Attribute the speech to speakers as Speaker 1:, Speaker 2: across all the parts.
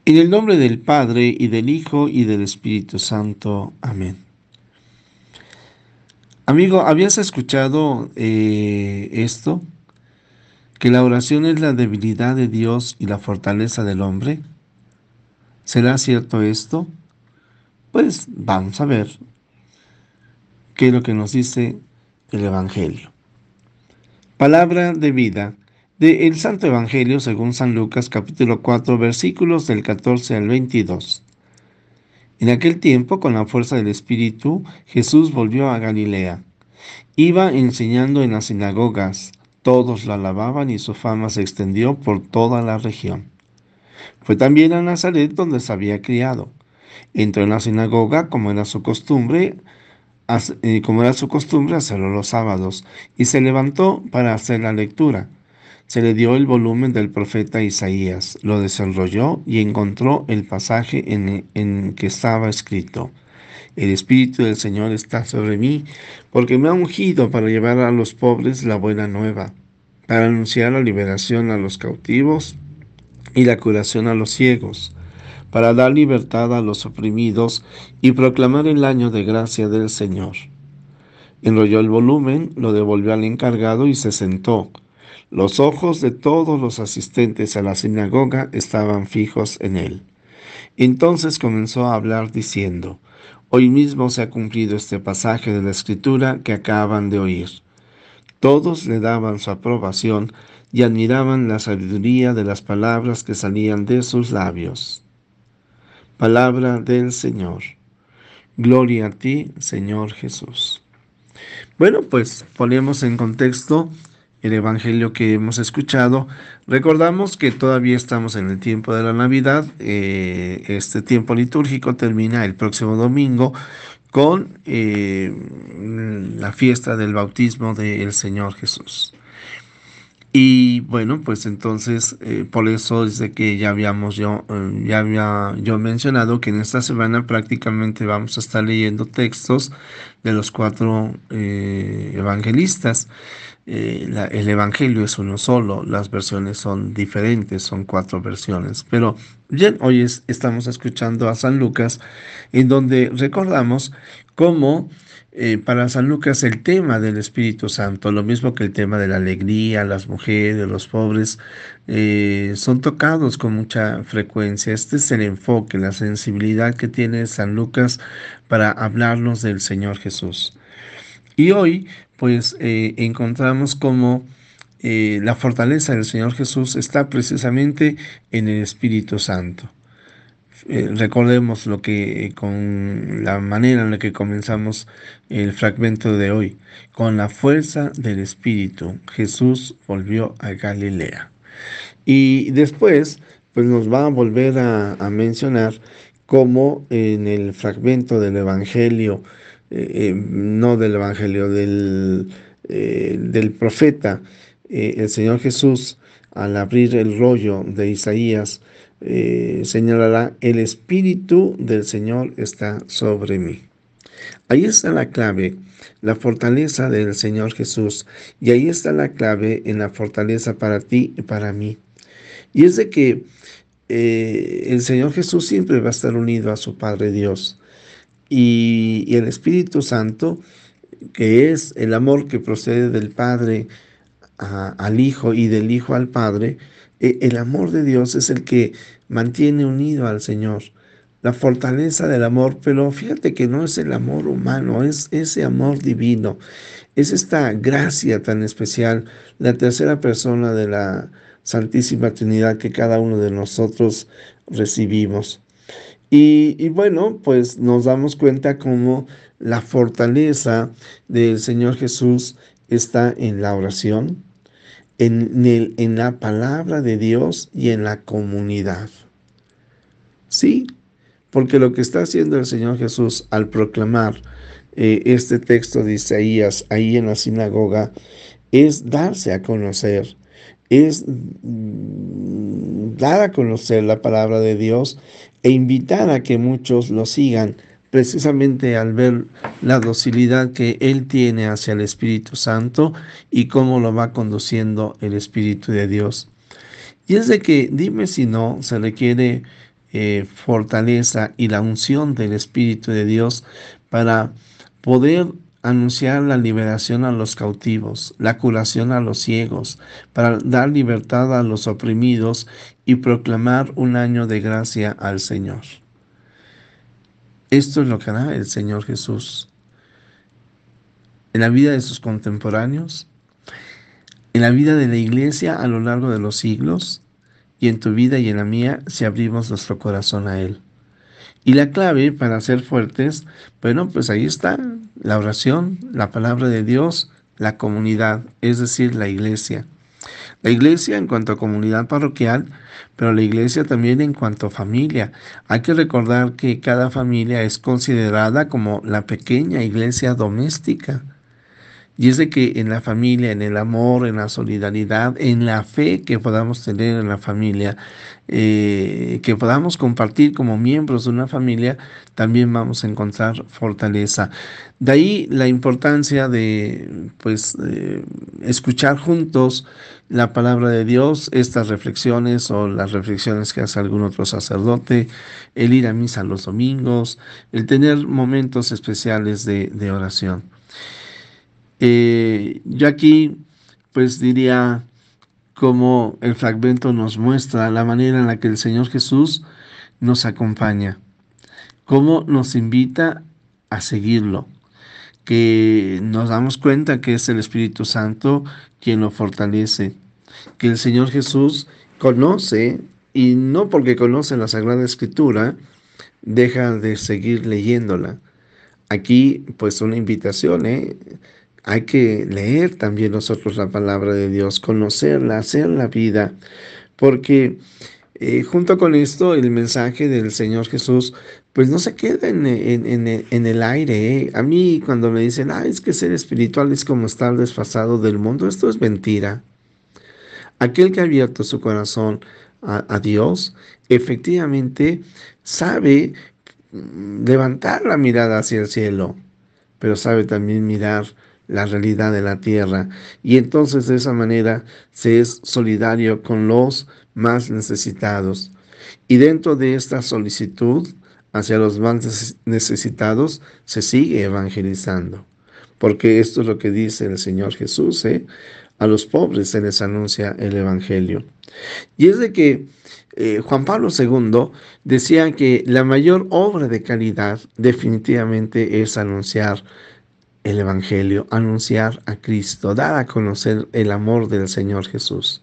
Speaker 1: En el nombre del Padre, y del Hijo, y del Espíritu Santo. Amén. Amigo, ¿habías escuchado esto? ¿Que la oración es la debilidad de Dios y la fortaleza del hombre? ¿Será cierto esto? Pues vamos a ver qué es lo que nos dice el Evangelio. Palabra de vida del Santo Evangelio según San Lucas capítulo 4 versículos del 14 al 22. En aquel tiempo, con la fuerza del Espíritu, Jesús volvió a Galilea. Iba enseñando en las sinagogas. Todos la alababan y su fama se extendió por toda la región. Fue también a Nazaret donde se había criado. Entró en la sinagoga como era su costumbre hacerlo los sábados, y se levantó para hacer la lectura. Se le dio el volumen del profeta Isaías, lo desenrolló y encontró el pasaje en que estaba escrito: El Espíritu del Señor está sobre mí, porque me ha ungido para llevar a los pobres la buena nueva, para anunciar la liberación a los cautivos y la curación a los ciegos, para dar libertad a los oprimidos y proclamar el año de gracia del Señor. Enrolló el volumen, lo devolvió al encargado y se sentó. Los ojos de todos los asistentes a la sinagoga estaban fijos en él. Entonces comenzó a hablar diciendo: Hoy mismo se ha cumplido este pasaje de la Escritura que acaban de oír. Todos le daban su aprobación y admiraban la sabiduría de las palabras que salían de sus labios. Palabra del Señor. Gloria a ti, Señor Jesús. Bueno, pues ponemos en contexto el Evangelio que hemos escuchado. Recordamos que todavía estamos en el tiempo de la Navidad. Este tiempo litúrgico termina el próximo domingo con la fiesta del bautismo del Señor Jesús. Y bueno, pues entonces por eso es de que ya había yo mencionado que en esta semana prácticamente vamos a estar leyendo textos de los cuatro evangelistas. El Evangelio es uno solo, las versiones son diferentes, son cuatro versiones. Pero bien, estamos escuchando a San Lucas, en donde recordamos cómo para San Lucas el tema del Espíritu Santo, lo mismo que el tema de la alegría, las mujeres, los pobres, son tocados con mucha frecuencia. Este es el enfoque, la sensibilidad que tiene San Lucas para hablarnos del Señor Jesús. Y hoy, pues, encontramos cómo la fortaleza del Señor Jesús está precisamente en el Espíritu Santo. Recordemos lo que con la manera en la que comenzamos el fragmento de hoy. Con la fuerza del Espíritu, Jesús volvió a Galilea. Y después, pues nos va a volver a mencionar cómo en el fragmento del Evangelio, no del Evangelio, del profeta, el Señor Jesús, al abrir el rollo de Isaías, señalará: el Espíritu del Señor está sobre mí. Ahí está la clave, la fortaleza del Señor Jesús. Y ahí está la clave en la fortaleza para ti y para mí. Y es de que el Señor Jesús siempre va a estar unido a su Padre Dios. Y el Espíritu Santo, que es el amor que procede del Padre al Hijo y del Hijo al Padre, el amor de Dios es el que mantiene unido al Señor. La fortaleza del amor, pero fíjate que no es el amor humano, es ese amor divino, es esta gracia tan especial, la tercera persona de la Santísima Trinidad que cada uno de nosotros recibimos. Y bueno, pues nos damos cuenta cómo la fortaleza del Señor Jesús está en la oración, en la palabra de Dios y en la comunidad. Sí, porque lo que está haciendo el Señor Jesús al proclamar este texto de Isaías ahí en la sinagoga es darse a conocer, es dar a conocer la palabra de Dios e invitar a que muchos lo sigan, precisamente al ver la docilidad que Él tiene hacia el Espíritu Santo y cómo lo va conduciendo el Espíritu de Dios. Y es de que, dime si no, se requiere fortaleza y la unción del Espíritu de Dios para poder anunciar la liberación a los cautivos, la curación a los ciegos, para dar libertad a los oprimidos y proclamar un año de gracia al Señor. Esto es lo que hará el Señor Jesús en la vida de sus contemporáneos, en la vida de la iglesia a lo largo de los siglos, y en tu vida y en la mía si abrimos nuestro corazón a Él. Y la clave para ser fuertes, bueno, pues ahí está, la oración, la palabra de Dios, la comunidad, es decir, la iglesia. La iglesia en cuanto a comunidad parroquial, pero la iglesia también en cuanto a familia. Hay que recordar que cada familia es considerada como la pequeña iglesia doméstica. Y es de que en la familia, en el amor, en la solidaridad, en la fe que podamos tener en la familia, que podamos compartir como miembros de una familia, también vamos a encontrar fortaleza. De ahí la importancia de, pues, escuchar juntos la palabra de Dios, estas reflexiones o las reflexiones que hace algún otro sacerdote, el ir a misa los domingos, el tener momentos especiales de oración. Yo aquí pues diría como el fragmento nos muestra la manera en la que el Señor Jesús nos acompaña, cómo nos invita a seguirlo, que nos damos cuenta que es el Espíritu Santo quien lo fortalece, que el Señor Jesús conoce, y no porque conoce la Sagrada Escritura, deja de seguir leyéndola. Aquí pues una invitación, hay que leer también nosotros la palabra de Dios, conocerla, hacer la vida, porque junto con esto el mensaje del Señor Jesús pues no se queda en el aire. A mí cuando me dicen, es que ser espiritual es como estar desfasado del mundo, esto es mentira. Aquel que ha abierto su corazón a Dios, efectivamente sabe levantar la mirada hacia el cielo, pero sabe también mirar la realidad de la tierra, y entonces de esa manera se es solidario con los más necesitados. Y dentro de esta solicitud hacia los más necesitados se sigue evangelizando, porque esto es lo que dice el Señor Jesús, a los pobres se les anuncia el evangelio. Y es de que Juan Pablo II decía que la mayor obra de caridad definitivamente es anunciar el evangelio, anunciar a Cristo, dar a conocer el amor del Señor Jesús.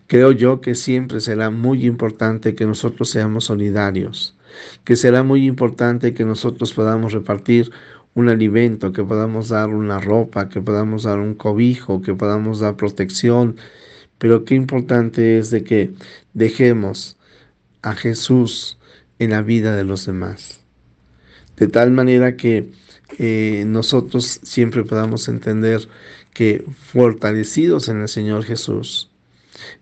Speaker 1: Creo yo que siempre será muy importante que nosotros seamos solidarios, que será muy importante que nosotros podamos repartir un alimento, que podamos dar una ropa, que podamos dar un cobijo, que podamos dar protección, pero qué importante es de que dejemos a Jesús en la vida de los demás, de tal manera que nosotros siempre podamos entender que fortalecidos en el Señor Jesús,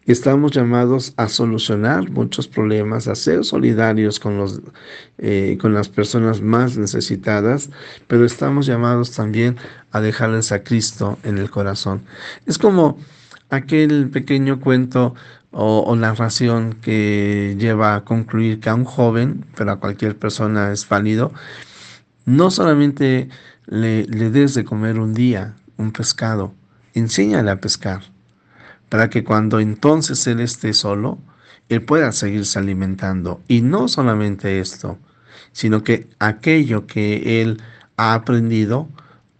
Speaker 1: estamos llamados a solucionar muchos problemas, a ser solidarios con las personas más necesitadas, pero estamos llamados también a dejarles a Cristo en el corazón. Es como aquel pequeño cuento o narración que lleva a concluir que a un joven, pero a cualquier persona es válido, no solamente le des de comer un día un pescado, enséñale a pescar, para que cuando entonces él esté solo, él pueda seguirse alimentando. Y no solamente esto, sino que aquello que él ha aprendido,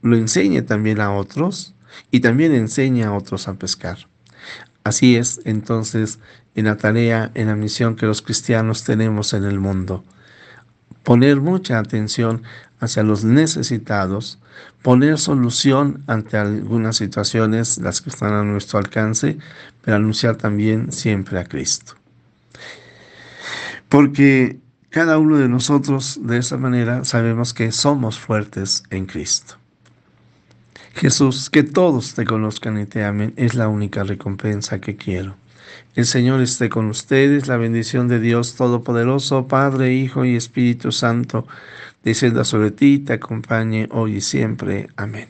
Speaker 1: lo enseñe también a otros y también enseñe a otros a pescar. Así es, entonces, en la tarea, en la misión que los cristianos tenemos en el mundo. Poner mucha atención hacia los necesitados, poner solución ante algunas situaciones, las que están a nuestro alcance, pero anunciar también siempre a Cristo. Porque cada uno de nosotros, de esa manera, sabemos que somos fuertes en Cristo. Jesús, que todos te conozcan y te amen, es la única recompensa que quiero. El Señor esté con ustedes, la bendición de Dios Todopoderoso, Padre, Hijo y Espíritu Santo, descienda sobre ti, te acompañe hoy y siempre. Amén.